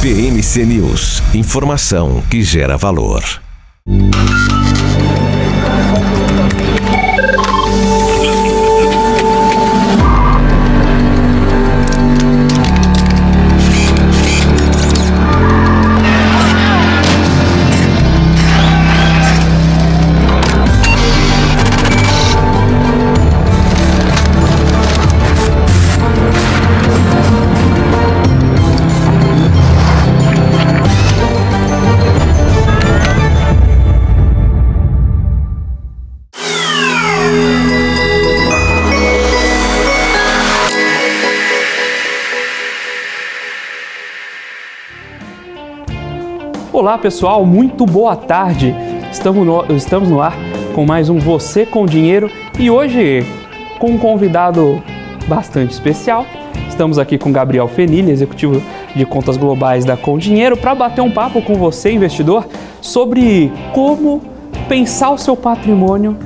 PMC News. Informação que gera valor. Olá pessoal, muito boa tarde. Estamos no ar com mais um Você com Dinheiro e hoje com um convidado bastante especial. Estamos aqui com Gabriel Fenili, executivo de contas globais da Com Dinheiro, para bater um papo com você, investidor, sobre como pensar o seu patrimônio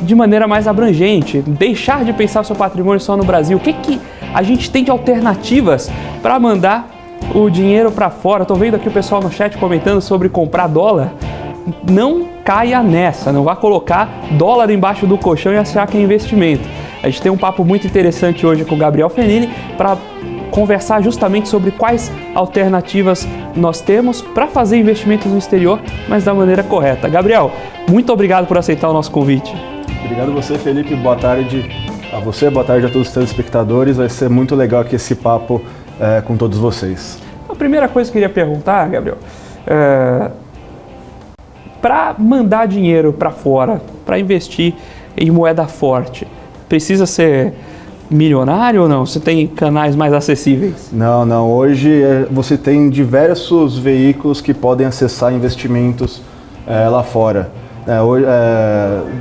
de maneira mais abrangente, deixar de pensar o seu patrimônio só no Brasil. O que a gente tem de alternativas para mandar o dinheiro para fora? Estou vendo aqui o pessoal no chat comentando sobre comprar dólar. Não caia nessa, não vá colocar dólar embaixo do colchão e achar que é investimento. A gente tem um papo muito interessante hoje com o Gabriel Fenili para conversar justamente sobre quais alternativas nós temos para fazer investimentos no exterior, mas da maneira correta. Gabriel, muito obrigado por aceitar o nosso convite. Obrigado a você, Felipe. Boa tarde a você, boa tarde a todos os telespectadores. Vai ser muito legal aqui esse papo com todos vocês. A primeira coisa que eu queria perguntar, Gabriel, para mandar dinheiro para fora, para investir em moeda forte, precisa ser milionário ou não? Você tem canais mais acessíveis? Não. Hoje você tem diversos veículos que podem acessar investimentos lá fora.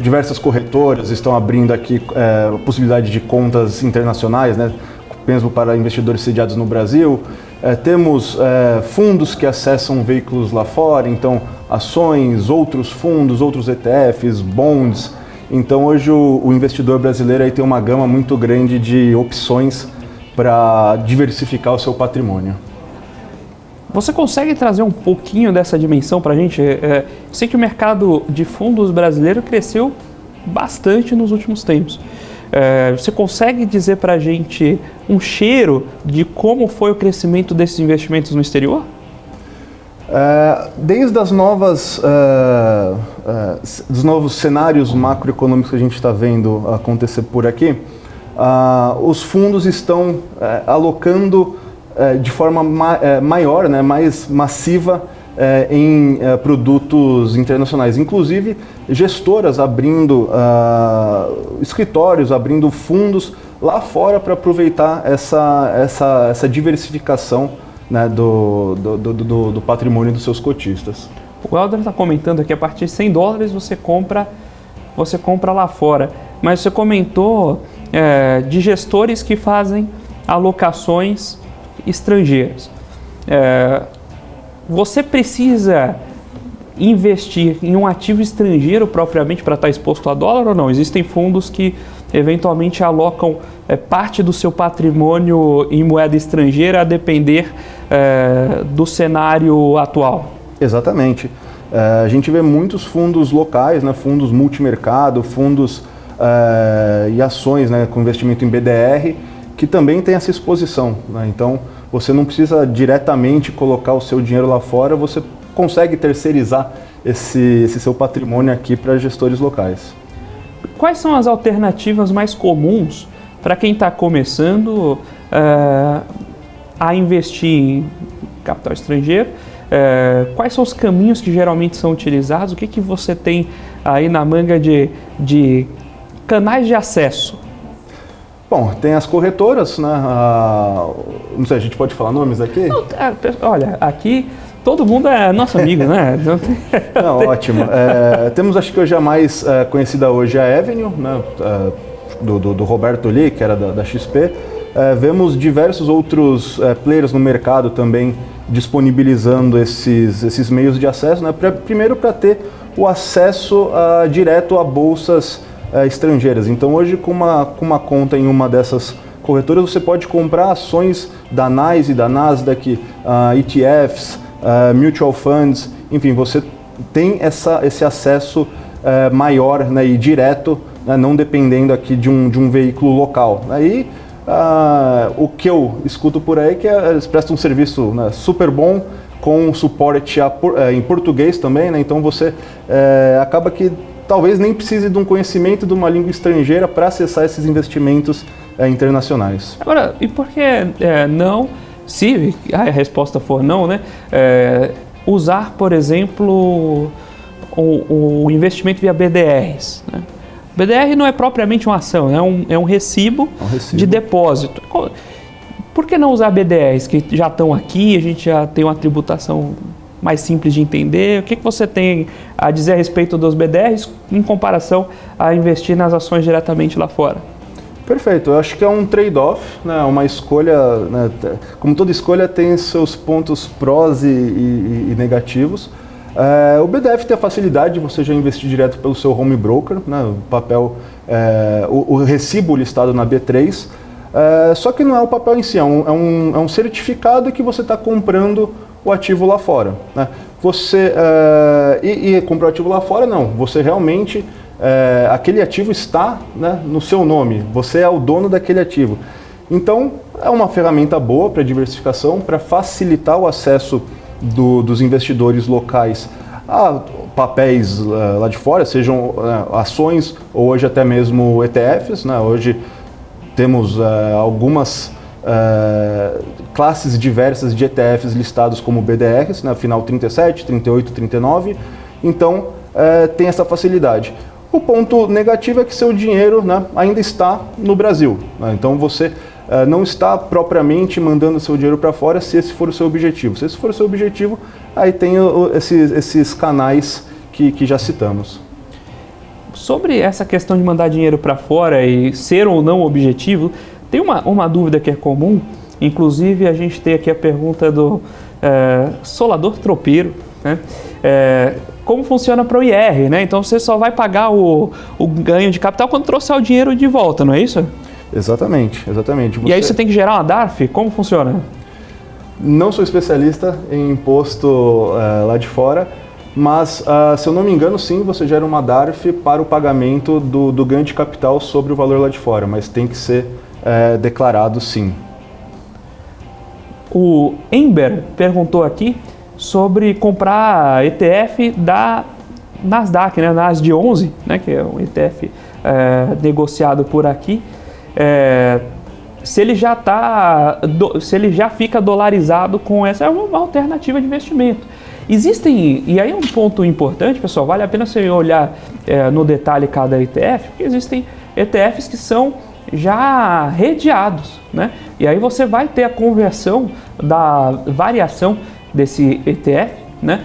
Diversas corretoras estão abrindo aqui a possibilidade de contas internacionais, né? Mesmo para investidores sediados no Brasil. Temos fundos que acessam veículos lá fora, então ações, outros fundos, outros ETFs, bonds. Então hoje o investidor brasileiro aí tem uma gama muito grande de opções para diversificar o seu patrimônio. Você consegue trazer um pouquinho dessa dimensão para a gente? Sei que o mercado de fundos brasileiro cresceu bastante nos últimos tempos. Você consegue dizer para a gente um cheiro de como foi o crescimento desses investimentos no exterior? Desde os novos cenários macroeconômicos que a gente está vendo acontecer por aqui, os fundos estão alocando de forma maior, né, mais massiva em produtos internacionais, inclusive gestoras abrindo escritórios, abrindo fundos lá fora para aproveitar essa diversificação, né, do patrimônio dos seus cotistas. O Helder está comentando aqui, a partir de $100 você compra lá fora, mas você comentou de gestores que fazem alocações estrangeiras. Você precisa investir em um ativo estrangeiro propriamente para estar exposto a dólar ou não? Existem fundos que eventualmente alocam parte do seu patrimônio em moeda estrangeira a depender do cenário atual. Exatamente. A gente vê muitos fundos locais, né, fundos multimercado, fundos e ações, né, com investimento em BDR, que também tem essa exposição, né? Então, você não precisa diretamente colocar o seu dinheiro lá fora, você consegue terceirizar esse seu patrimônio aqui para gestores locais. Quais são as alternativas mais comuns para quem está começando a investir em capital estrangeiro? Quais são os caminhos que geralmente são utilizados? O que você tem aí na manga de canais de acesso? Bom, tem as corretoras, né? Não sei, a gente pode falar nomes aqui? Não, olha, aqui todo mundo é nosso amigo, né? Não, ótimo. Temos, acho que hoje a mais conhecida hoje, a Avenue, né? Do Roberto Lee, que era da XP. Vemos diversos outros players no mercado também disponibilizando esses meios de acesso, né? Primeiro para ter o acesso direto a bolsas estrangeiras. Então hoje com uma conta em uma dessas corretoras, você pode comprar ações da NYSE, da Nasdaq, ETFs, mutual funds, enfim, você tem esse acesso maior, né, e direto, né, não dependendo aqui de um veículo local. Aí, o que eu escuto por aí é que eles prestam um serviço, né, super bom, com suporte em português também, né, então você acaba que talvez nem precise de um conhecimento de uma língua estrangeira para acessar esses investimentos internacionais. Agora, e por que não, se a resposta for não, né, usar, por exemplo, o investimento via BDRs, né? BDR não é propriamente uma ação, é um recibo de depósito. Por que não usar BDRs que já estão aqui, a gente já tem uma tributação mais simples de entender? O que você tem a dizer a respeito dos BDRs em comparação a investir nas ações diretamente lá fora? Perfeito, eu acho que é um trade-off, né? Uma escolha, né? Como toda escolha tem seus pontos prós e negativos. O BDF tem a facilidade de você já investir direto pelo seu home broker, né? O papel, o recibo listado na B3, só que não é o papel em si, é um certificado que você está comprando o ativo lá fora, né? Você, e comprar o ativo lá fora, não, você realmente, aquele ativo está, né, no seu nome, você é o dono daquele ativo. Então, é uma ferramenta boa para diversificação, para facilitar o acesso dos investidores locais a papéis lá de fora, sejam ações ou hoje até mesmo ETFs, né? Hoje temos algumas classes diversas de ETFs listados como BDRs, né? Final 37, 38, 39, então tem essa facilidade. O ponto negativo é que seu dinheiro, né, ainda está no Brasil, né? Então você não está propriamente mandando seu dinheiro para fora se esse for o seu objetivo. Se esse for o seu objetivo, aí tem esses canais que já citamos. Sobre essa questão de mandar dinheiro para fora e ser ou não objetivo, tem uma dúvida que é comum, inclusive a gente tem aqui a pergunta do Solador Tropeiro, né? Como funciona para o IR, né? Então você só vai pagar o ganho de capital quando trouxer o dinheiro de volta, não é isso? Exatamente, exatamente. E aí você tem que gerar uma DARF? Como funciona? Não sou especialista em imposto lá de fora, mas se eu não me engano, sim, você gera uma DARF para o pagamento do ganho de capital sobre o valor lá de fora, mas tem que ser declarado, sim. O Ember perguntou aqui sobre comprar ETF da Nasdaq, né, Nasdaq 11, né, que é um ETF negociado por aqui. Se ele já fica dolarizado com essa, é uma alternativa de investimento. Existem, e aí é um ponto importante, pessoal, vale a pena você olhar no detalhe cada ETF, porque existem ETFs que são já redeados, né? E aí você vai ter a conversão da variação desse ETF, né,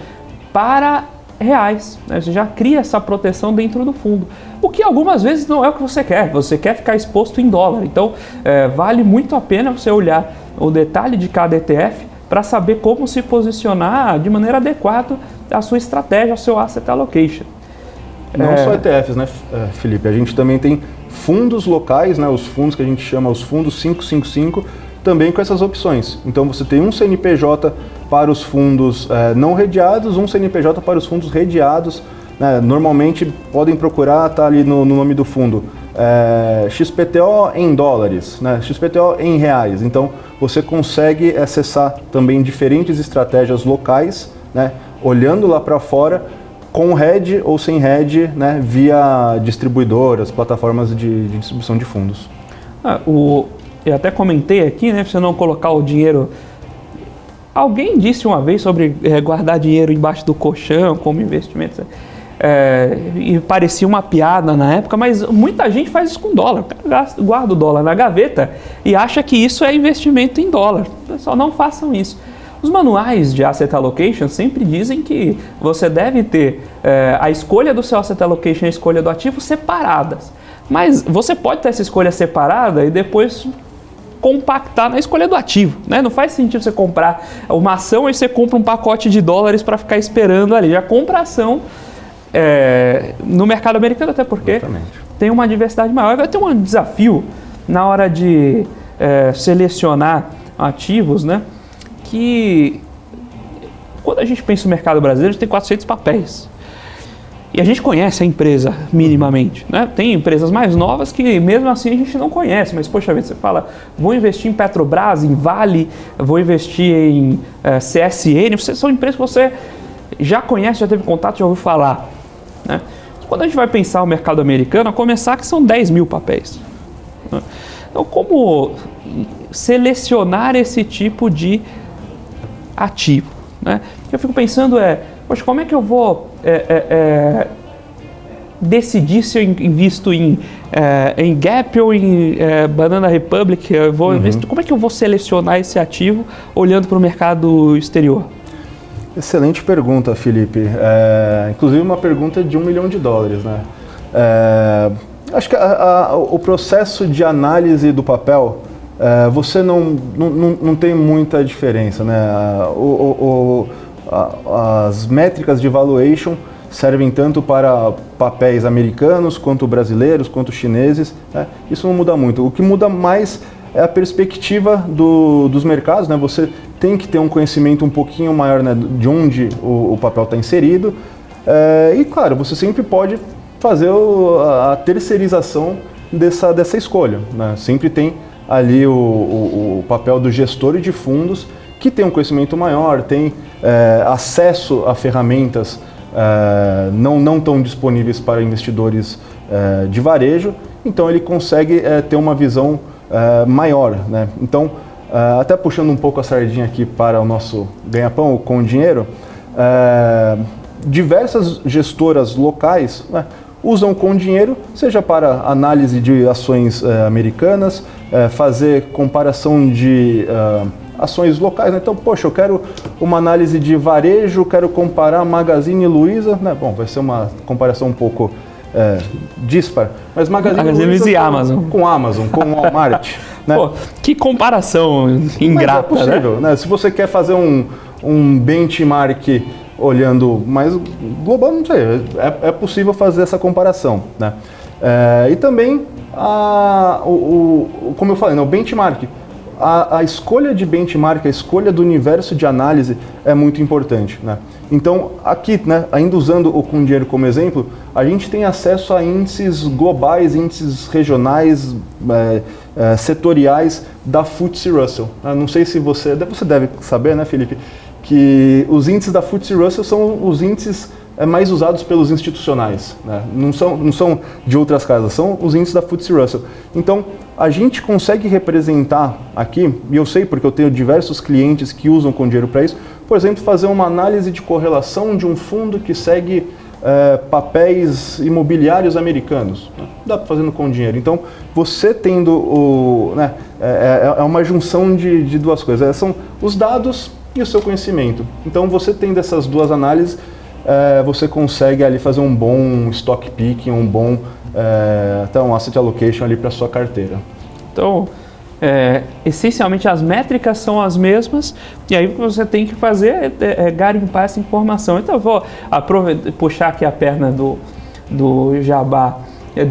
para reais, né? Você já cria essa proteção dentro do fundo, o que algumas vezes não é o que você quer ficar exposto em dólar. Então vale muito a pena você olhar o detalhe de cada ETF para saber como se posicionar de maneira adequada à sua estratégia, ao seu asset allocation. Não só ETFs, né, Felipe? A gente também tem fundos locais, né, os fundos que a gente chama os fundos 555, também com essas opções. Então você tem um CNPJ para os fundos não redeados, um CNPJ para os fundos redeados, né? Normalmente podem procurar, tá ali no nome do fundo, XPTO em dólares, né? XPTO em reais. Então você consegue acessar também diferentes estratégias locais, né? Olhando lá para fora, com hedge ou sem hedge, né? Via distribuidoras, plataformas de distribuição de fundos. Eu até comentei aqui, né, para você não colocar o dinheiro... Alguém disse uma vez sobre guardar dinheiro embaixo do colchão como investimento, e parecia uma piada na época, mas muita gente faz isso com dólar. Guarda o dólar na gaveta e acha que isso é investimento em dólar. Pessoal, não façam isso. Os manuais de Asset Allocation sempre dizem que você deve ter a escolha do seu Asset Allocation e a escolha do ativo separadas. Mas você pode ter essa escolha separada e depois compactar na escolha do ativo, né? Não faz sentido você comprar uma ação e você compra um pacote de dólares para ficar esperando ali. Já compra a ação no mercado americano, até porque tem uma diversidade maior. Vai ter um desafio na hora de selecionar ativos, né, que quando a gente pensa no mercado brasileiro, a gente tem 400 papéis. E a gente conhece a empresa minimamente, né? Tem empresas mais novas que mesmo assim a gente não conhece, mas poxa vida, você fala, vou investir em Petrobras, em Vale, vou investir em CSN, são empresas que você já conhece, já teve contato, já ouviu falar, né? Quando a gente vai pensar o mercado americano, a começar que são 10 mil papéis, né? Então, como selecionar esse tipo de ativo, né? Eu fico pensando poxa, como é que eu vou decidir se eu invisto em Gap ou em Banana Republic? Como é que eu vou selecionar esse ativo olhando para o mercado exterior? Excelente pergunta, Felipe. Inclusive uma pergunta de $1 milhão, né? Acho que o processo de análise do papel, você não tem muita diferença, né? As métricas de valuation servem tanto para papéis americanos, quanto brasileiros, quanto chineses, né? Isso não muda muito. O que muda mais é a perspectiva dos mercados, né? Você tem que ter um conhecimento um pouquinho maior, né, de onde o papel está inserido. E, claro, você sempre pode fazer a terceirização dessa escolha, né? Sempre tem ali o papel do gestor de fundos, que tem um conhecimento maior, tem acesso a ferramentas não tão disponíveis para investidores de varejo, então ele consegue ter uma visão maior, né? Então, até puxando um pouco a sardinha aqui para o nosso ganha-pão com dinheiro, diversas gestoras locais, né, usam com dinheiro, seja para análise de ações americanas, fazer comparação de ações locais, né? Então, poxa, eu quero uma análise de varejo, quero comparar Magazine Luiza, né? Bom, vai ser uma comparação um pouco dispar, mas Magazine Luiza e Amazon. Com Amazon, com Walmart. Né? Pô, que comparação ingrata, mas é possível, né? Se você quer fazer um benchmark olhando mais global, não sei, é possível fazer essa comparação, né? E também, como eu falei, né, o benchmark. A escolha de benchmark, a escolha do universo de análise é muito importante, né? Então, aqui, né, ainda usando o Com Dinheiro como exemplo, a gente tem acesso a índices globais, índices regionais, setoriais da FTSE Russell. Não sei se você deve saber, né, Felipe, que os índices da FTSE Russell são os índices mais usados pelos institucionais, né? Não são de outras casas, são os índices da FTSE Russell. Então, a gente consegue representar aqui, e eu sei porque eu tenho diversos clientes que usam Com Dinheiro para isso, por exemplo, fazer uma análise de correlação de um fundo que segue papéis imobiliários americanos, né? Dá para fazer no Com Dinheiro. Então, você tendo né, uma junção de duas coisas, são os dados e o seu conhecimento. Então, você tendo essas duas análises, você consegue ali fazer um bom stock picking, um bom até um asset allocation ali para sua carteira. Então, essencialmente as métricas são as mesmas, e aí o que você tem que fazer é garimpar essa informação. Então eu vou puxar aqui a perna do jabá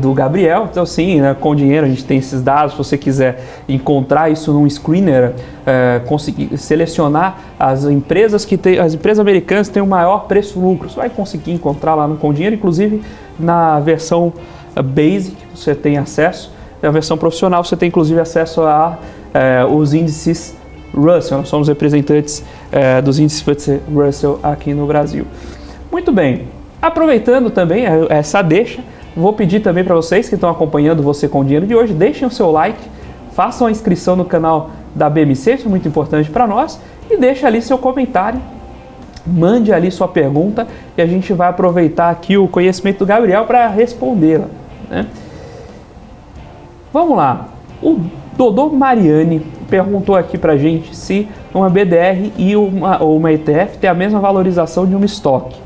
do Gabriel. Então sim, né, Com Dinheiro a gente tem esses dados. Se você quiser encontrar isso num screener, conseguir selecionar as empresas as empresas americanas que têm o maior preço-lucro, você vai conseguir encontrar lá no Com Dinheiro, inclusive na versão Basic você tem acesso. Na versão profissional você tem inclusive acesso a os índices Russell. Nós somos representantes dos índices FTSE Russell aqui no Brasil. Muito bem, aproveitando também essa deixa, vou pedir também para vocês que estão acompanhando Você Com Dinheiro de hoje, deixem o seu like, façam a inscrição no canal da BMC, isso é muito importante para nós, e deixe ali seu comentário, mande ali sua pergunta e a gente vai aproveitar aqui o conhecimento do Gabriel para respondê-la, né? Vamos lá, o Dodô Mariani perguntou aqui pra gente se uma BDR e uma ETF tem a mesma valorização de uma estoque.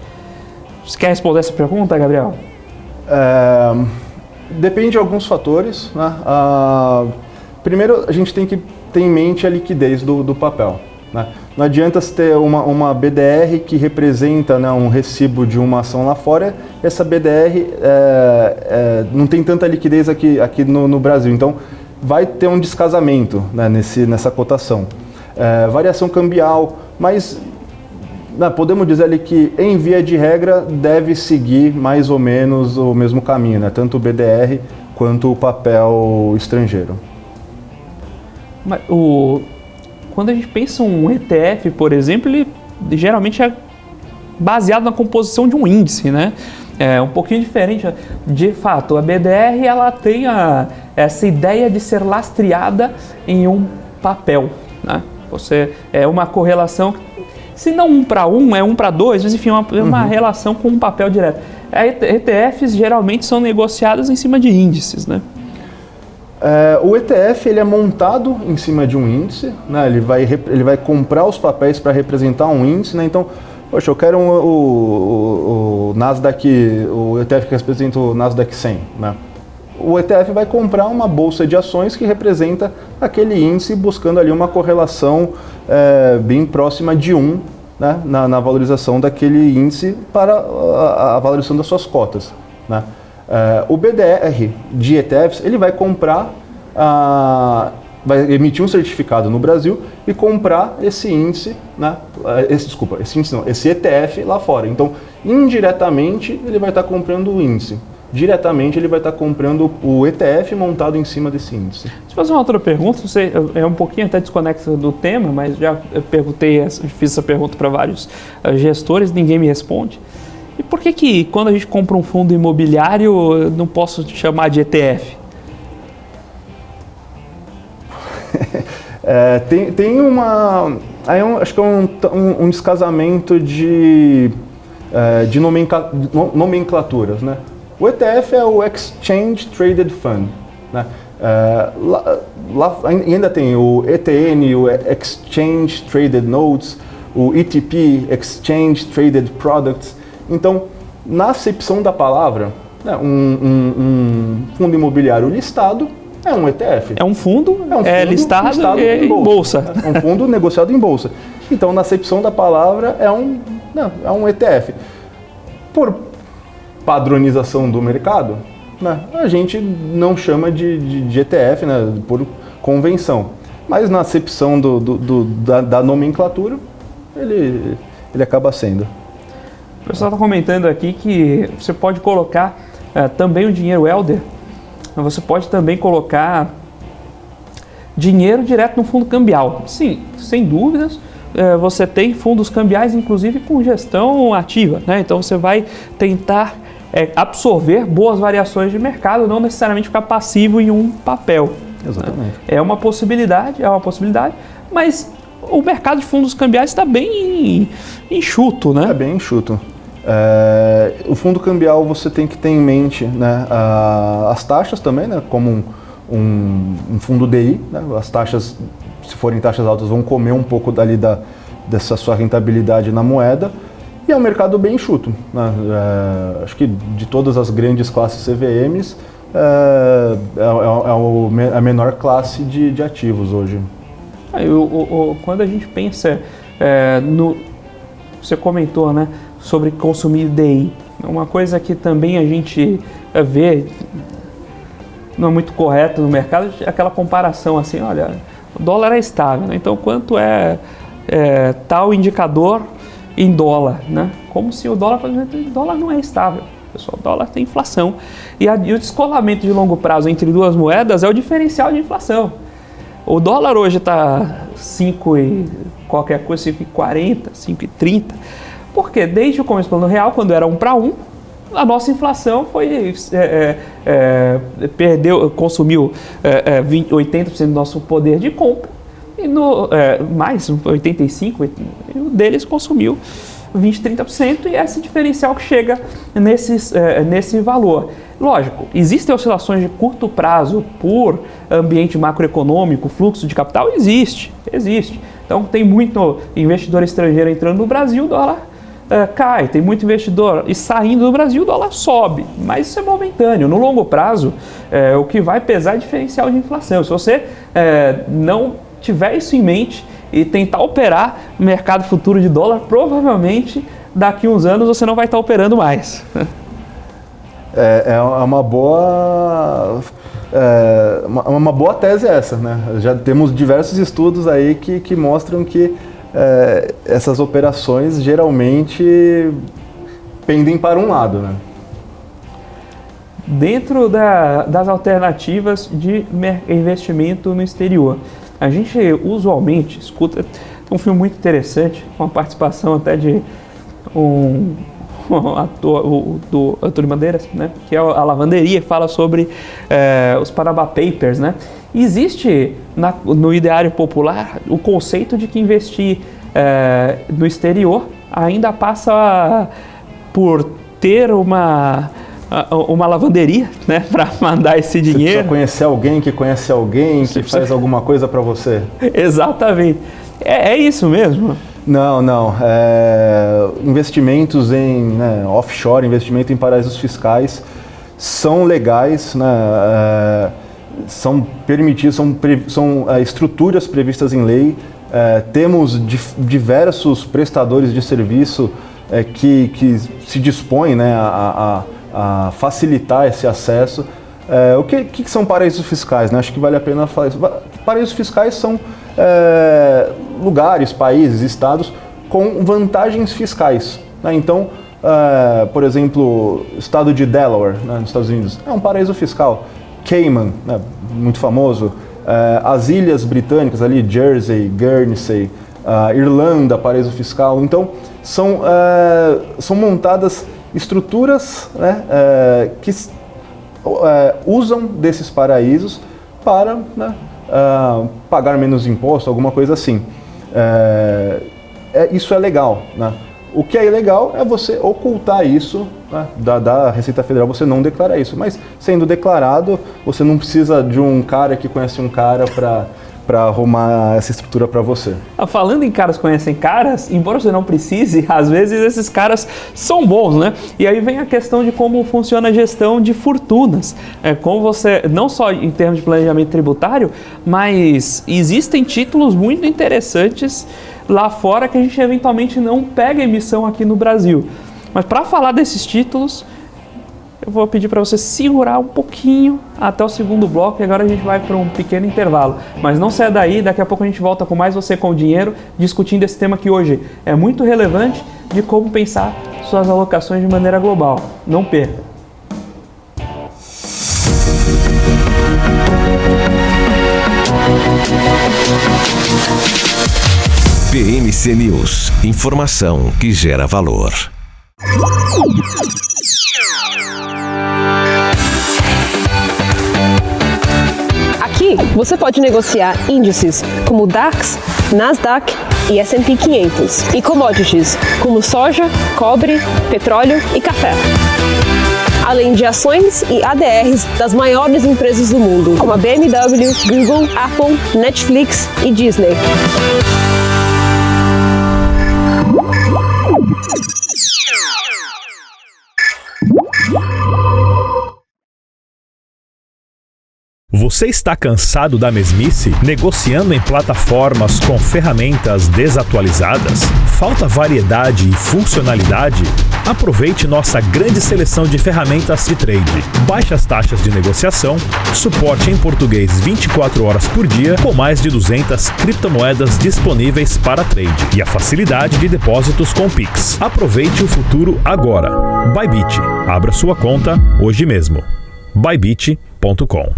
Você quer responder essa pergunta, Gabriel? Depende de alguns fatores, né? Primeiro, a gente tem que ter em mente a liquidez do papel, né? Não adianta você ter uma BDR que representa, né, um recibo de uma ação lá fora, essa BDR não tem tanta liquidez aqui no Brasil. Então, vai ter um descasamento, né, nessa cotação. Variação cambial, mas podemos dizer ali que, em via de regra, deve seguir mais ou menos o mesmo caminho, né, tanto o BDR quanto o papel estrangeiro. Mas quando a gente pensa um ETF, por exemplo, ele geralmente é baseado na composição de um índice, né? É um pouquinho diferente. De fato, a BDR ela tem essa ideia de ser lastreada em um papel, né? É uma correlação, se não 1 para 1, é 1 para 2, mas enfim, uma relação com um papel direto. ETFs geralmente são negociados em cima de índices, né? O ETF ele é montado em cima de um índice, né? Ele vai comprar os papéis para representar um índice, né? Então, poxa, eu quero o Nasdaq, o ETF que representa o Nasdaq 100, né? O ETF vai comprar uma bolsa de ações que representa aquele índice, buscando ali uma correlação bem próxima de 1, né? na valorização daquele índice para a valorização das suas cotas, né? O BDR de ETFs, ele vai comprar, vai emitir um certificado no Brasil e comprar esse índice, né? Esse ETF lá fora. Então, indiretamente, ele vai estar comprando o índice. Diretamente, ele vai estar comprando o ETF montado em cima desse índice. Deixa eu fazer uma outra pergunta, é um pouquinho até desconexo do tema, mas já fiz essa pergunta para vários gestores, ninguém me responde. E por que quando a gente compra um fundo imobiliário, eu não posso chamar de ETF? Acho que é um descasamento de nomenclaturas, né? O ETF é o Exchange Traded Fund, né? Ainda tem o ETN, o Exchange Traded Notes, o ETP, Exchange Traded Products. Então, na acepção da palavra, né, um fundo imobiliário listado é um ETF. É um fundo listado em bolsa. É um fundo negociado em bolsa. Então, na acepção da palavra, é um ETF. Por padronização do mercado, né, a gente não chama de ETF, né, por convenção. Mas na acepção da nomenclatura, ele acaba sendo. O pessoal está comentando aqui que você pode colocar também o dinheiro Elder, mas você pode também colocar dinheiro direto no fundo cambial. Sim, sem dúvidas, você tem fundos cambiais, inclusive com gestão ativa, né? Então você vai tentar absorver boas variações de mercado, não necessariamente ficar passivo em um papel. Exatamente. Né? É uma possibilidade, mas o mercado de fundos cambiais está bem enxuto, né? É bem enxuto. O fundo cambial você tem que ter em mente, né, as taxas também, né, como um fundo DI, né, as taxas, se forem taxas altas, vão comer um pouco dessa sua rentabilidade na moeda, e é um mercado bem enxuto, né? Acho que de todas as grandes classes CVMs, a menor classe de ativos hoje. Quando a gente pensa você comentou, né, sobre consumir DI. Uma coisa que também a gente vê, não é muito correto no mercado, aquela comparação assim, olha, o dólar é estável, né? Então quanto é tal indicador em dólar, né? Como se o dólar não é estável, pessoal, o dólar tem inflação. E o descolamento de longo prazo entre duas moedas é o diferencial de inflação. O dólar hoje está 5 e qualquer coisa, 5,40, 5,30. Porque desde o começo do plano real, quando era 1 para 1, a nossa inflação consumiu 80% do nosso poder de compra, e mais 85%, e o deles consumiu 20%, 30%, e esse diferencial que chega nesse valor. Lógico, existem oscilações de curto prazo por ambiente macroeconômico, fluxo de capital? Existe. Então tem muito investidor estrangeiro entrando no Brasil, o dólar cai, tem muito investidor saindo do Brasil, o dólar sobe, mas isso é momentâneo. No longo prazo, o que vai pesar é o diferencial de inflação. Se você não tiver isso em mente e tentar operar no mercado futuro de dólar, provavelmente daqui a uns anos você não vai estar operando mais. É uma boa uma boa tese essa, né? Já temos diversos estudos aí que mostram que essas operações geralmente pendem para um lado, né? Dentro das alternativas de investimento no exterior, a gente usualmente escuta um filme muito interessante, com a participação até de um ator, do Antônio Bandeiras, né, que é a Lavanderia, que fala sobre os Panama Papers, né? Existe no ideário popular o conceito de que investir no exterior ainda passa por ter uma lavanderia, né, para mandar esse dinheiro. Você precisa conhecer alguém que conhece alguém que faz alguma coisa para você. Exatamente. É isso mesmo? Não. Investimentos em offshore, investimento em paraísos fiscais são legais, né, são permitidos, são estruturas previstas em lei. Temos diversos prestadores de serviço que se dispõem, né, a facilitar esse acesso. O que são paraísos fiscais, né? Acho que vale a pena falar isso. Paraísos fiscais são lugares, países, estados com vantagens fiscais, né? Então, por exemplo, o estado de Delaware, né, nos Estados Unidos, é um paraíso fiscal. Cayman, né, muito famoso. As ilhas britânicas ali, Jersey, Guernsey, Irlanda, paraíso fiscal. Então, são montadas estruturas, né, que usam desses paraísos para, né, pagar menos imposto, alguma coisa assim. Isso é legal, né? O que é ilegal é você ocultar isso, né, da Receita Federal, você não declarar isso. Mas sendo declarado, você não precisa de um cara que conhece um cara para arrumar essa estrutura para você. Falando em caras que conhecem caras, embora você não precise, às vezes esses caras são bons, né? E aí vem a questão de como funciona a gestão de fortunas. Como você, não só em termos de planejamento tributário, mas existem títulos muito interessantes lá fora que a gente eventualmente não pega emissão aqui no Brasil. Mas para falar desses títulos, eu vou pedir para você segurar um pouquinho até o segundo bloco e agora a gente vai para um pequeno intervalo. Mas não saia daí, daqui a pouco a gente volta com mais Você com o Dinheiro, discutindo esse tema que hoje é muito relevante de como pensar suas alocações de maneira global. Não perca! PMC News. Informação que gera valor. Aqui você pode negociar índices como DAX, Nasdaq e S&P 500 e commodities como soja, cobre, petróleo e café. Além de ações e ADRs das maiores empresas do mundo, como a BMW, Google, Apple, Netflix e Disney. Você está cansado da mesmice? Negociando em plataformas com ferramentas desatualizadas? Falta variedade e funcionalidade? Aproveite nossa grande seleção de ferramentas de trade. Baixas taxas de negociação, suporte em português 24 horas por dia, com mais de 200 criptomoedas disponíveis para trade e a facilidade de depósitos com Pix. Aproveite o futuro agora. Bybit. Abra sua conta hoje mesmo. Bybit.com.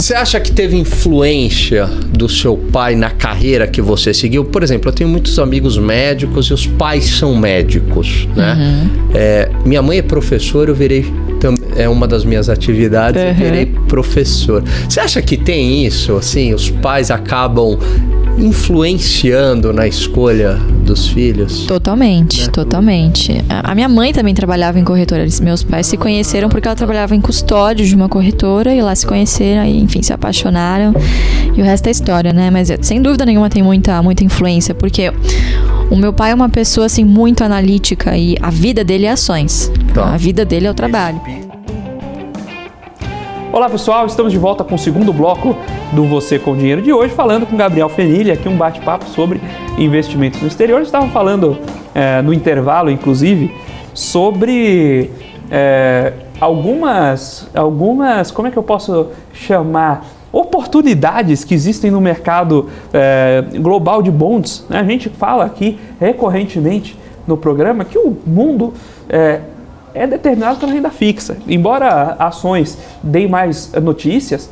Você acha que teve influência do seu pai na carreira que você seguiu? Por exemplo, eu tenho muitos amigos médicos e os pais são médicos, né? Minha mãe é professora, eu virei... É uma das minhas atividades, eu virei professor. Você acha que tem isso, assim, os pais acabam influenciando na escolha dos filhos? Totalmente, totalmente. A minha mãe também trabalhava em corretora. Meus pais se conheceram porque ela trabalhava em custódio de uma corretora e lá se conheceram e, enfim, se apaixonaram. E o resto é história, né? Mas sem dúvida nenhuma tem muita influência, porque o meu pai é uma pessoa, assim, muito analítica e a vida dele é ações. Tá. A vida dele é o trabalho. Olá pessoal, estamos de volta com o segundo bloco do Você com Dinheiro de hoje, falando com Gabriel Fenili, aqui um bate-papo sobre investimentos no exterior. Estava falando no intervalo, inclusive, sobre algumas, como é que eu posso chamar, oportunidades que existem no mercado global de bonds, né? A gente fala aqui recorrentemente no programa que o mundo é determinado pela renda fixa. Embora ações deem mais notícias,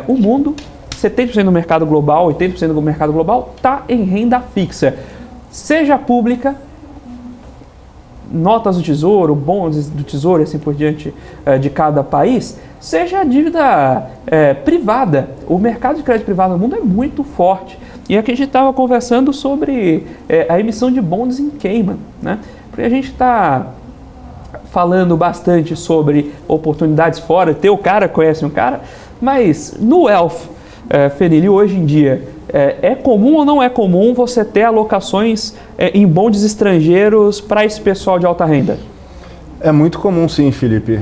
o mundo, 70% do mercado global, 80% do mercado global está em renda fixa, seja pública, notas do Tesouro, bonds do Tesouro e assim por diante de cada país, seja dívida privada. O mercado de crédito privado no mundo é muito forte. E aqui a gente estava conversando sobre a emissão de bonds em Cayman, né? Porque a gente está falando bastante sobre oportunidades fora. Teu cara conhece um cara, mas no Wealth, Fenili, hoje em dia, é comum ou não é comum você ter alocações em bonds estrangeiros para esse pessoal de alta renda? É muito comum, sim, Felipe.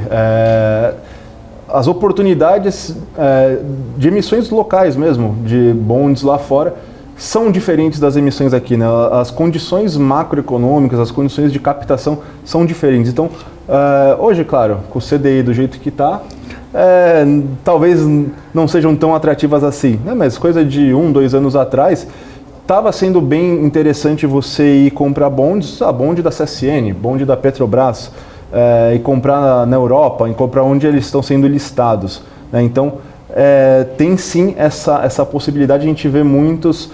As oportunidades de emissões locais mesmo, de bonds lá fora, são diferentes das emissões aqui, né? As condições macroeconômicas, as condições de captação são diferentes. Então, hoje, claro, com o CDI do jeito que está, talvez não sejam tão atrativas assim, né? Mas coisa de 2 anos atrás, estava sendo bem interessante você ir comprar bonds, bond da CSN, bond da Petrobras, e comprar na Europa, e comprar onde eles estão sendo listados, né? Então, tem sim essa possibilidade. A gente vê muitos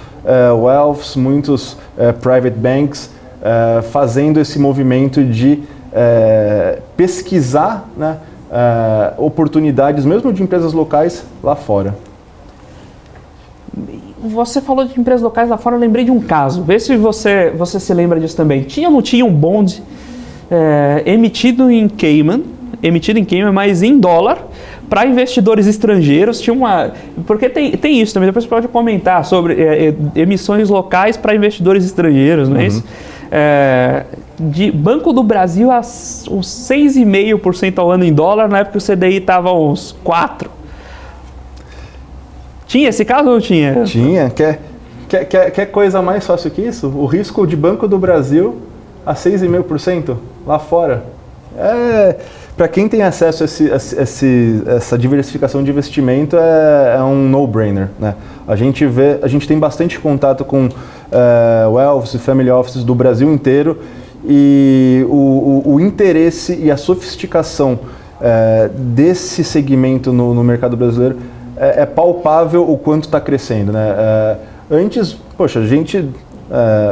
wealths, muitos private banks fazendo esse movimento de pesquisar, né, oportunidades mesmo de empresas locais lá fora. Você falou de empresas locais lá fora, eu lembrei de um caso. Vê se você se lembra disso também. Tinha ou não tinha um bond emitido em Cayman, mas em dólar, para investidores estrangeiros? Porque tem isso também, depois você pode comentar sobre emissões locais para investidores estrangeiros, não é isso? De Banco do Brasil a uns 6,5% ao ano em dólar, na época o CDI estava uns 4%. Tinha esse caso ou não tinha? Tinha. Quer coisa mais fácil que isso? O risco de Banco do Brasil a 6,5% lá fora. Para quem tem acesso a essa diversificação de investimento, é um no-brainer, né? A gente tem bastante contato com wealths e family offices do Brasil inteiro, e o interesse e a sofisticação desse segmento no mercado brasileiro é palpável o quanto está crescendo, né? Antes, poxa, a gente,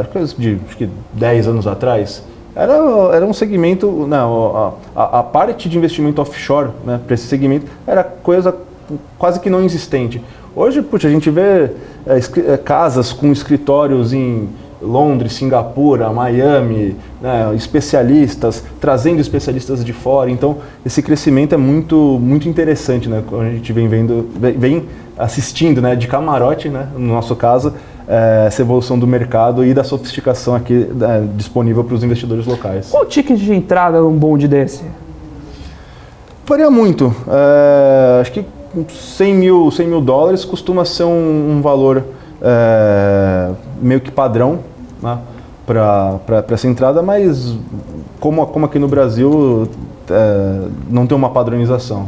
acho que 10 anos atrás, era um segmento, não, a parte de investimento offshore, né, para esse segmento era coisa quase que não existente. Hoje, puxa, a gente vê casas com escritórios em Londres, Singapura, Miami, né, especialistas, trazendo especialistas de fora. Então, esse crescimento é muito, muito interessante, né? A gente vem assistindo, né, de camarote, né, no nosso caso, essa evolução do mercado e da sofisticação aqui disponível para os investidores locais. Qual o ticket de entrada num bonde desse? Varia muito. Acho que 100 mil dólares costuma ser um valor meio que padrão, né, para essa entrada, mas como aqui no Brasil não tem uma padronização.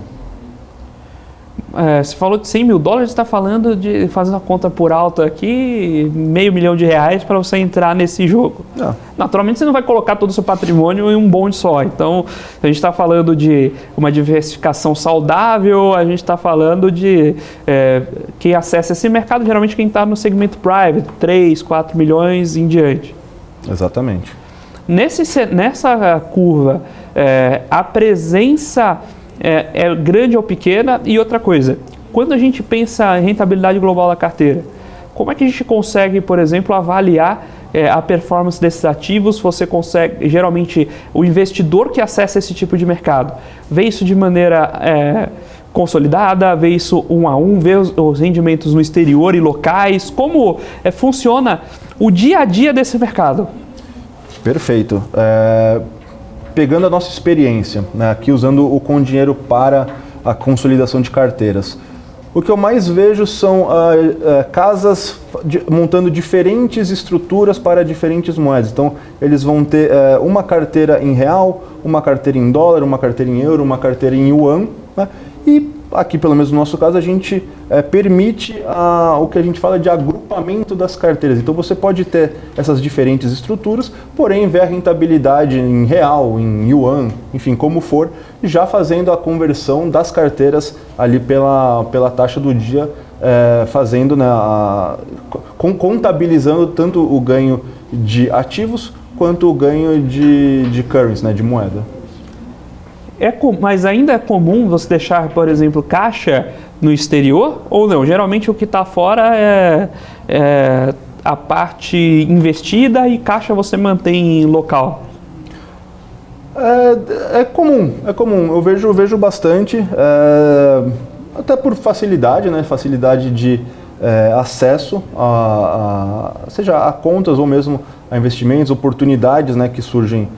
Você falou de 100 mil dólares, você está falando de, fazendo a conta por alto aqui, R$500 mil para você entrar nesse jogo. Não. Naturalmente você não vai colocar todo o seu patrimônio em um bonde só. Então a gente está falando de uma diversificação saudável, a gente está falando de quem acessa esse mercado, geralmente quem está no segmento private, 3, 4 milhões em diante. Exatamente. Nessa curva, a presença é grande ou pequena? E outra coisa, quando a gente pensa em rentabilidade global da carteira, como é que a gente consegue, por exemplo, avaliar a performance desses ativos? Você consegue, geralmente, o investidor que acessa esse tipo de mercado, vê isso de maneira consolidada, vê isso 1 a 1, vê os rendimentos no exterior e locais, como funciona o dia a dia desse mercado? Perfeito. Pegando a nossa experiência, né, aqui usando o Com Dinheiro para a consolidação de carteiras, o que eu mais vejo são casas montando diferentes estruturas para diferentes moedas. Então, eles vão ter uma carteira em real, uma carteira em dólar, uma carteira em euro, uma carteira em yuan, né? E aqui, pelo menos no nosso caso, a gente permite o que a gente fala de agrupamento das carteiras. Então você pode ter essas diferentes estruturas, porém ver a rentabilidade em real, em yuan, enfim, como for, já fazendo a conversão das carteiras ali pela taxa do dia, fazendo, né, contabilizando tanto o ganho de ativos quanto o ganho de currency, né, de moeda. Mas ainda é comum você deixar, por exemplo, caixa no exterior ou não? Geralmente o que está fora é a parte investida e caixa você mantém local. É comum. Eu vejo bastante, até por facilidade, né? Facilidade de acesso seja a contas ou mesmo a investimentos, oportunidades, né, que surgem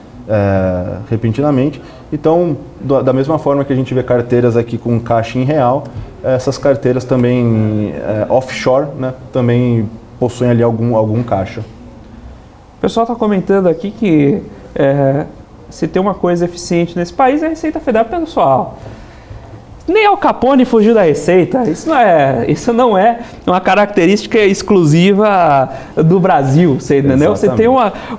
repentinamente. Então, da mesma forma que a gente vê carteiras aqui com caixa em real, essas carteiras também offshore, né, também possuem ali algum caixa. O pessoal está comentando aqui que se tem uma coisa eficiente nesse país é a Receita Federal. Pessoal, nem Al Capone fugiu da Receita. Isso não é uma característica exclusiva do Brasil, você entendeu?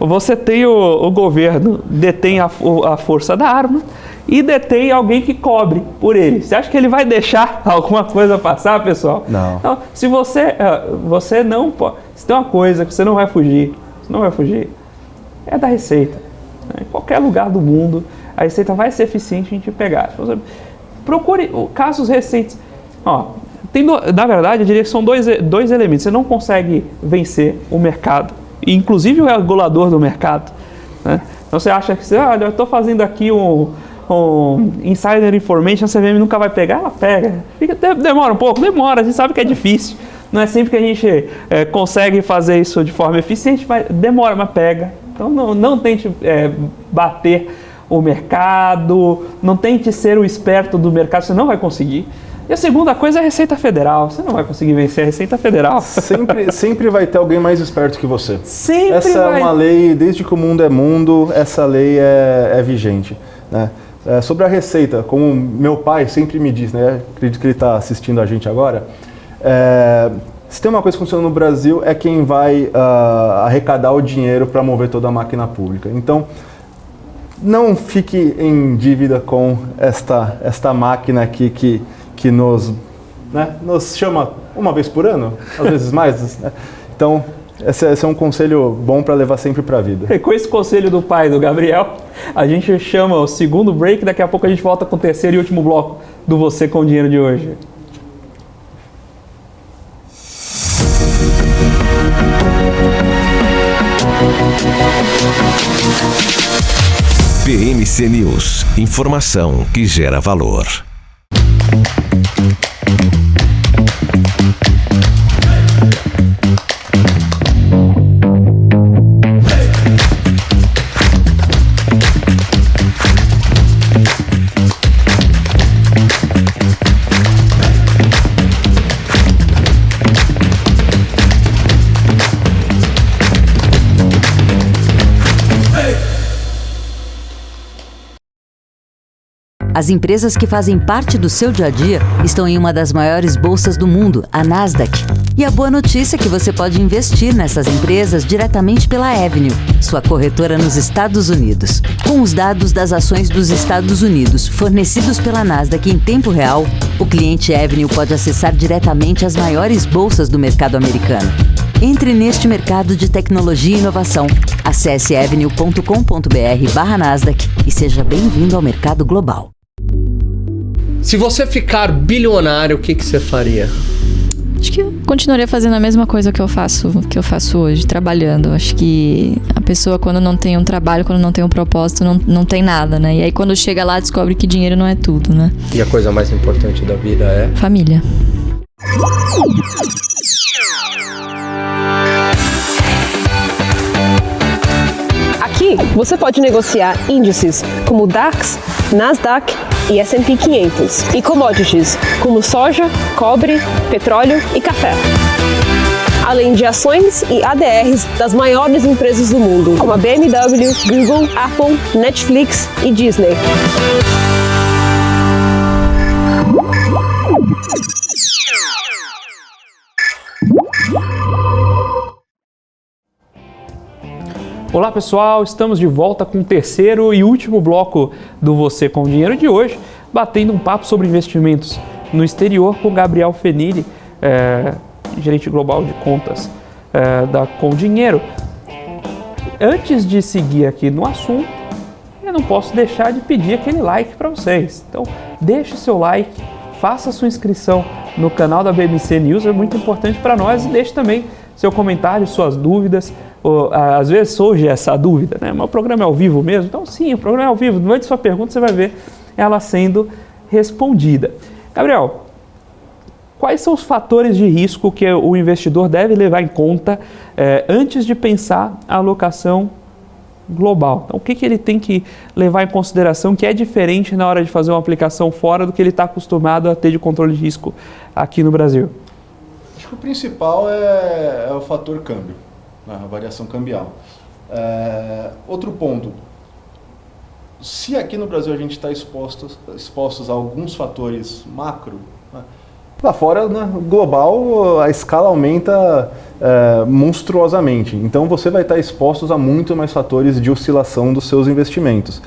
Você tem o governo, detém a força da arma e detém alguém que cobre por ele. Você acha que ele vai deixar alguma coisa passar, pessoal? Não. Então, se você não pode, se tem uma coisa que você não vai fugir, é da Receita. Em qualquer lugar do mundo, a Receita vai ser eficiente a gente pegar. Procure casos recentes. Na verdade, eu diria que são dois elementos. Você não consegue vencer o mercado, inclusive o regulador do mercado, né? Então você acha que, olha, eu estou fazendo aqui um insider information, a CVM nunca vai pegar? Ela pega. Demora um pouco? Demora, a gente sabe que é difícil. Não é sempre que a gente consegue fazer isso de forma eficiente, mas demora, mas pega. Então não tente bater o mercado, não tente ser o esperto do mercado, você não vai conseguir. E a segunda coisa é a Receita Federal, você não vai conseguir vencer a Receita Federal. Sempre vai ter alguém mais esperto que você. Sempre é uma lei, desde que o mundo é mundo, essa lei é vigente, né? Sobre a Receita, como meu pai sempre me diz, né? Acredito que ele está assistindo a gente agora, se tem uma coisa que funciona no Brasil é quem vai arrecadar o dinheiro para mover toda a máquina pública. Então, não fique em dívida com esta máquina aqui que nos chama uma vez por ano, às vezes mais, né? Então, esse é um conselho bom para levar sempre para a vida. E com esse conselho do pai do Gabriel, a gente chama o segundo break, daqui a pouco a gente volta com o terceiro e último bloco do Você com Dinheiro de hoje. PMC News. Informação que gera valor. As empresas que fazem parte do seu dia a dia estão em uma das maiores bolsas do mundo, a Nasdaq. E a boa notícia é que você pode investir nessas empresas diretamente pela Avenue, sua corretora nos Estados Unidos. Com os dados das ações dos Estados Unidos fornecidos pela Nasdaq em tempo real, o cliente Avenue pode acessar diretamente as maiores bolsas do mercado americano. Entre neste mercado de tecnologia e inovação. Acesse avenue.com.br/Nasdaq e seja bem-vindo ao mercado global. Se você ficar bilionário, o que você faria? Acho que eu continuaria fazendo a mesma coisa que eu faço hoje, trabalhando. Acho que a pessoa, quando não tem um trabalho, quando não tem um propósito, não tem nada, né? E aí quando chega lá, descobre que dinheiro não é tudo, né? E a coisa mais importante da vida é? Família. Aqui você pode negociar índices como DAX, Nasdaq e S&P 500 e commodities como soja, cobre, petróleo e café. Além de ações e ADRs das maiores empresas do mundo, como a BMW, Google, Apple, Netflix e Disney. Olá pessoal, estamos de volta com o terceiro e último bloco do Você com Dinheiro de hoje, batendo um papo sobre investimentos no exterior com Gabriel Fenili, gerente global de contas da Com Dinheiro. Antes de seguir aqui no assunto, eu não posso deixar de pedir aquele like para vocês. Então, deixe seu like, faça sua inscrição no canal da BMC News, é muito importante para nós, e deixe também seu comentário, suas dúvidas. Às vezes surge essa dúvida, né? Mas o programa é ao vivo mesmo? Então sim, o programa é ao vivo. Durante sua pergunta você vai ver ela sendo respondida. Gabriel, quais são os fatores de risco que o investidor deve levar em conta antes de pensar a alocação global? Então, o que ele tem que levar em consideração que é diferente na hora de fazer uma aplicação fora do que ele está acostumado a ter de controle de risco aqui no Brasil? Acho que o principal é o fator câmbio, a variação cambial. Outro ponto, se aqui no Brasil a gente está expostos a alguns fatores macro, né, lá fora, né, global, a escala aumenta monstruosamente. Então você vai estar exposto a muito mais fatores de oscilação dos seus investimentos.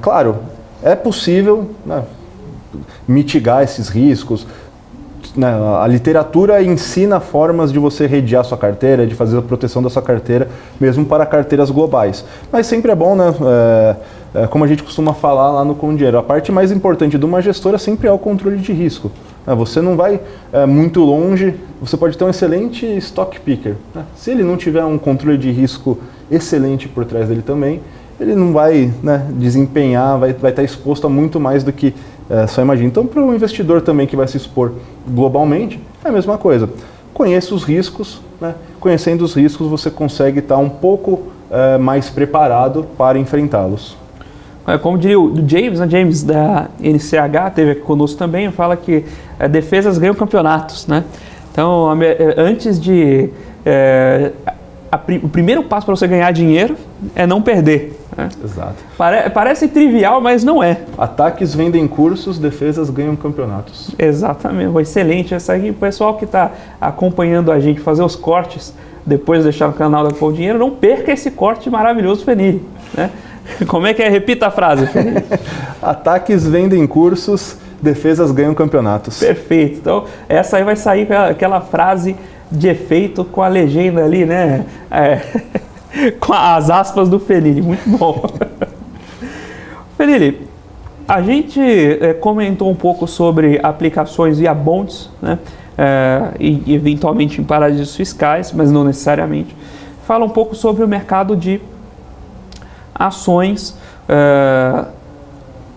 Claro, é possível, né, mitigar esses riscos. A literatura ensina formas de você redear sua carteira, de fazer a proteção da sua carteira, mesmo para carteiras globais. Mas sempre é bom, né? Como a gente costuma falar lá no Com Dinheiro, a parte mais importante de uma gestora sempre é o controle de risco. Você não vai muito longe, você pode ter um excelente stock picker, né? Se ele não tiver um controle de risco excelente por trás dele também, ele não vai, né, desempenhar, vai estar exposto a muito mais do que só imagina. Então, para o investidor também que vai se expor globalmente, é a mesma coisa. Conheça os riscos, né? Conhecendo os riscos, você consegue estar um pouco mais preparado para enfrentá-los. Como diria o James, né? James da NCH, teve aqui conosco também, fala que defesas ganham campeonatos, né? Então, antes de... o primeiro passo para você ganhar dinheiro é não perder. Né? Exato. Parece trivial, mas não é. Ataques vendem cursos, defesas ganham campeonatos. Exatamente, excelente. Essa aqui, o pessoal que está acompanhando a gente fazer os cortes, depois de deixar no canal da Com Dinheiro, não perca esse corte maravilhoso, Fenili, né? Como é que é? Repita a frase, Fenili. Ataques vendem cursos, defesas ganham campeonatos. Perfeito. Então, essa aí vai sair aquela frase de efeito com a legenda ali, né? Com as aspas do Fenili. Muito bom. Fenili, a gente comentou um pouco sobre aplicações via bonds, né? E eventualmente em paraísos fiscais, mas não necessariamente. Fala um pouco sobre o mercado de ações,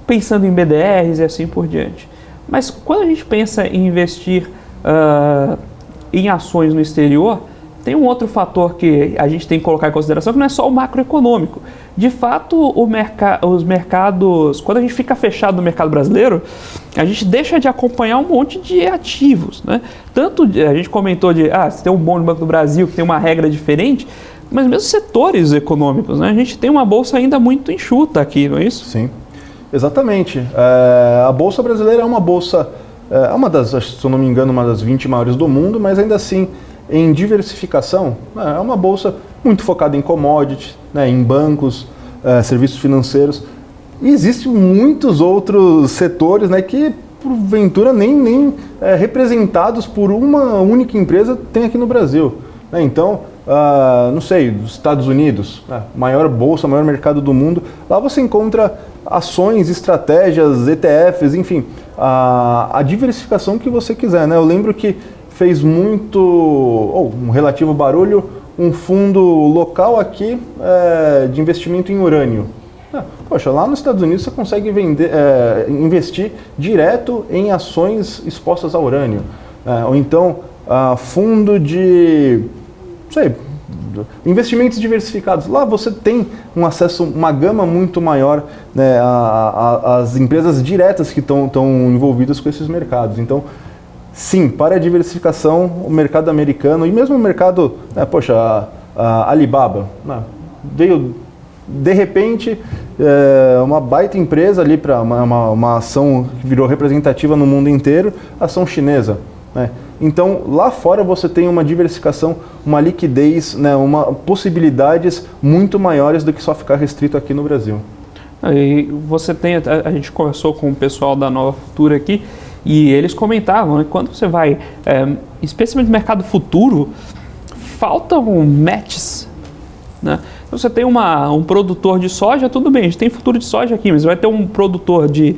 pensando em BDRs e assim por diante. Mas quando a gente pensa em investir em ações no exterior, tem um outro fator que a gente tem que colocar em consideração, que não é só o macroeconômico. De fato, os mercados, quando a gente fica fechado no mercado brasileiro, a gente deixa de acompanhar um monte de ativos, né? Tanto, a gente comentou se tem um bom no Banco do Brasil, que tem uma regra diferente, mas mesmo setores econômicos, né? A gente tem uma bolsa ainda muito enxuta aqui, não é isso? Sim, exatamente. A Bolsa Brasileira é uma bolsa, uma das, se eu não me engano, uma das 20 maiores do mundo, mas ainda assim, em diversificação, é uma bolsa muito focada em commodities, né, em bancos, serviços financeiros. E existem muitos outros setores, né, que, porventura, nem representados por uma única empresa tem aqui no Brasil. Né? Então, não sei, dos Estados Unidos, maior bolsa, maior mercado do mundo, lá você encontra ações, estratégias, ETFs, enfim, a diversificação que você quiser. Né? Eu lembro que fez um relativo barulho, um fundo local aqui de investimento em urânio. Poxa, lá nos Estados Unidos você consegue investir direto em ações expostas a urânio. Ou então, fundo de, investimentos diversificados. Lá você tem um acesso, uma gama muito maior, né, às empresas diretas que estão envolvidas com esses mercados. Então, sim, para a diversificação, o mercado americano e mesmo o mercado, a Alibaba, veio de repente uma baita empresa ali para uma ação que virou representativa no mundo inteiro, ação chinesa, né? Então, lá fora você tem uma diversificação, uma liquidez, né, possibilidades muito maiores do que só ficar restrito aqui no Brasil. E você tem, a gente conversou com o pessoal da Nova Futura aqui, e eles comentavam, né, quando você vai, especialmente no mercado futuro, faltam matches, né? Você tem um produtor de soja, tudo bem, a gente tem futuro de soja aqui, mas vai ter um produtor de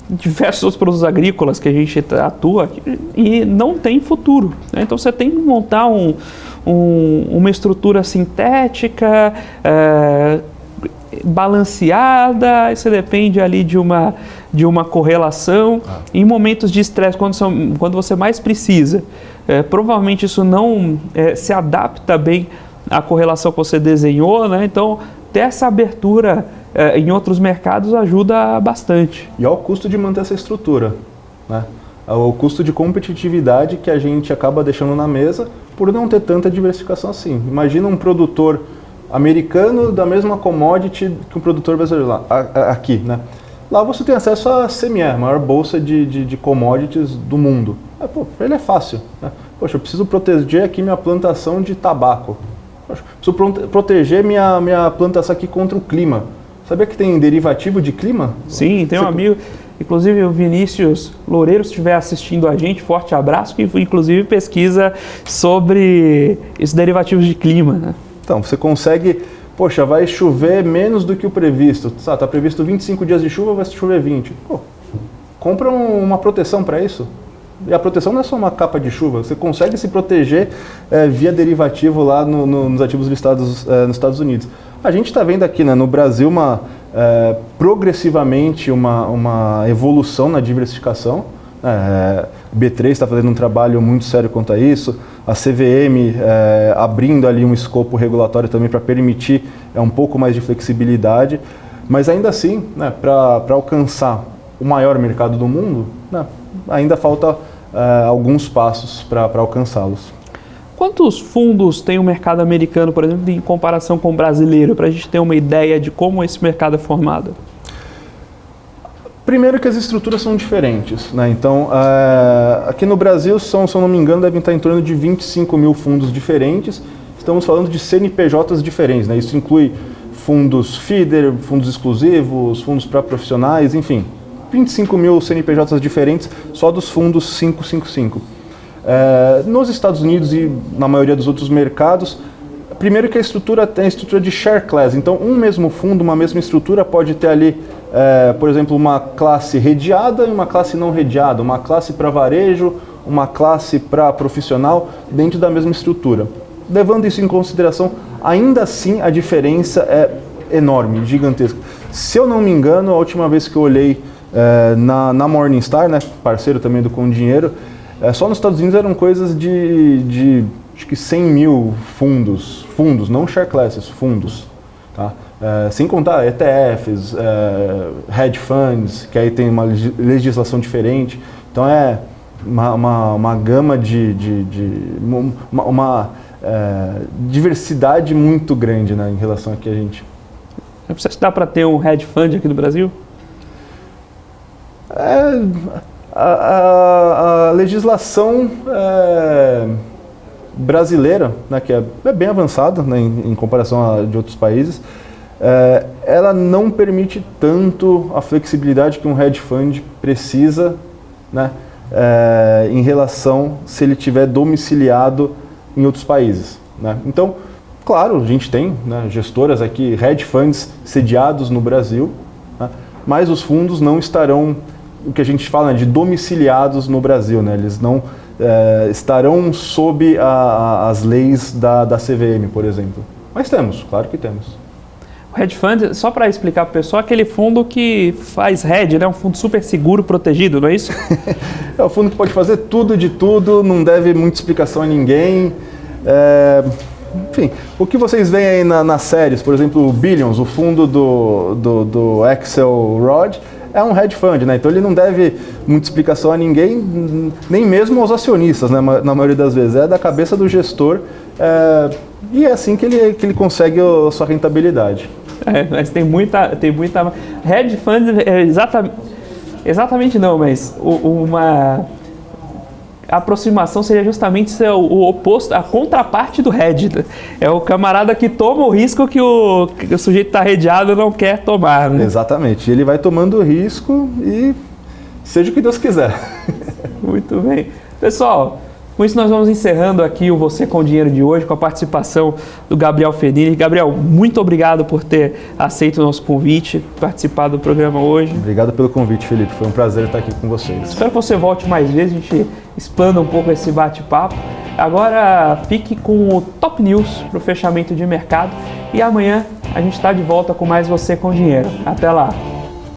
diversos outros produtos agrícolas que a gente atua aqui, e não tem futuro, né? Então você tem que montar uma estrutura sintética, balanceada, você depende ali de uma correlação. Em momentos de estresse, quando você mais precisa, provavelmente isso não se adapta bem à correlação que você desenhou, né? Então, ter essa abertura em outros mercados ajuda bastante. E ao custo de manter essa estrutura, né? O custo de competitividade que a gente acaba deixando na mesa por não ter tanta diversificação assim. Imagina um produtor americano da mesma commodity que um produtor brasileiro lá, aqui, né? Lá você tem acesso à CME, a maior bolsa de commodities do mundo. Ele é fácil, né? Poxa, eu preciso proteger aqui minha plantação de tabaco. Poxa, preciso proteger minha plantação aqui contra o clima. Sabia que tem derivativo de clima? Sim, tem um amigo, inclusive o Vinícius Loureiro, se estiver assistindo a gente, forte abraço, que inclusive pesquisa sobre esses derivativos de clima, né? Então, você consegue, poxa, vai chover menos do que o previsto. Está previsto 25 dias de chuva, vai chover 20. Compra uma proteção para isso. E a proteção não é só uma capa de chuva, você consegue se proteger via derivativo lá nos ativos listados nos Estados Unidos. A gente está vendo aqui, né, no Brasil progressivamente uma evolução na diversificação. O B3 está fazendo um trabalho muito sério quanto a isso, a CVM abrindo ali um escopo regulatório também para permitir um pouco mais de flexibilidade, mas ainda assim, né, para alcançar o maior mercado do mundo, né, ainda falta alguns passos para alcançá-los. Quantos fundos tem o mercado americano, por exemplo, em comparação com o brasileiro, para a gente ter uma ideia de como esse mercado é formado? Primeiro que as estruturas são diferentes, né? Então, aqui no Brasil, se eu não me engano, devem estar em torno de 25 mil fundos diferentes. Estamos falando de CNPJs diferentes, né? Isso inclui fundos feeder, fundos exclusivos, fundos para profissionais, enfim. 25 mil CNPJs diferentes só dos fundos 555. Nos Estados Unidos e na maioria dos outros mercados, primeiro que a estrutura tem a estrutura de share class. Então, um mesmo fundo, uma mesma estrutura pode ter ali, por exemplo, uma classe redeada e uma classe não redeada, uma classe para varejo, uma classe para profissional dentro da mesma estrutura. Levando isso em consideração, ainda assim a diferença é enorme, gigantesca. Se eu não me engano, a última vez que eu olhei na Morningstar, né, parceiro também do Com Dinheiro, só nos Estados Unidos eram coisas de acho que 100 mil fundos, não share classes, fundos, tá? Sem contar ETFs, hedge funds, que aí tem uma legislação diferente. Então uma gama uma diversidade muito grande, né, em relação a que a gente... Você acha que dá para ter um hedge fund aqui no Brasil? A legislação brasileira, né, que é bem avançada, né, em comparação de outros países, ela não permite tanto a flexibilidade que um hedge fund precisa, né, em relação se ele estiver domiciliado em outros países, né? Então, claro, a gente tem, né, gestoras aqui, hedge funds sediados no Brasil, né, mas os fundos não estarão o que a gente fala, né, de domiciliados no Brasil, né? Eles não estarão sob as leis da CVM, por exemplo. Mas temos, claro que temos. O hedge fund, só para explicar para o pessoal, é aquele fundo que faz hedge, né? Um fundo super seguro, protegido, não é isso? É o fundo que pode fazer tudo de tudo, não deve muita explicação a ninguém. Enfim, o que vocês veem aí nas séries, por exemplo, o Billions, o fundo do Axelrod, é um hedge fund, né? Então ele não deve muita explicação a ninguém, nem mesmo aos acionistas, né? Na maioria das vezes. É da cabeça do gestor e é assim que ele consegue a sua rentabilidade. Mas tem muita hedge fund exatamente não, mas uma aproximação seria justamente o oposto, a contraparte do hedge. É o camarada que toma o risco que o sujeito está hedgeado não quer tomar, né? Exatamente, ele vai tomando risco e seja o que Deus quiser. Muito bem. Pessoal, com isso nós vamos encerrando aqui o Você com Dinheiro de hoje, com a participação do Gabriel Fenini. Gabriel, muito obrigado por ter aceito o nosso convite, participar do programa hoje. Obrigado pelo convite, Felipe. Foi um prazer estar aqui com vocês. Espero que você volte mais vezes, a gente expanda um pouco esse bate-papo. Agora fique com o Top News para o fechamento de mercado e amanhã a gente está de volta com mais Você com Dinheiro. Até lá!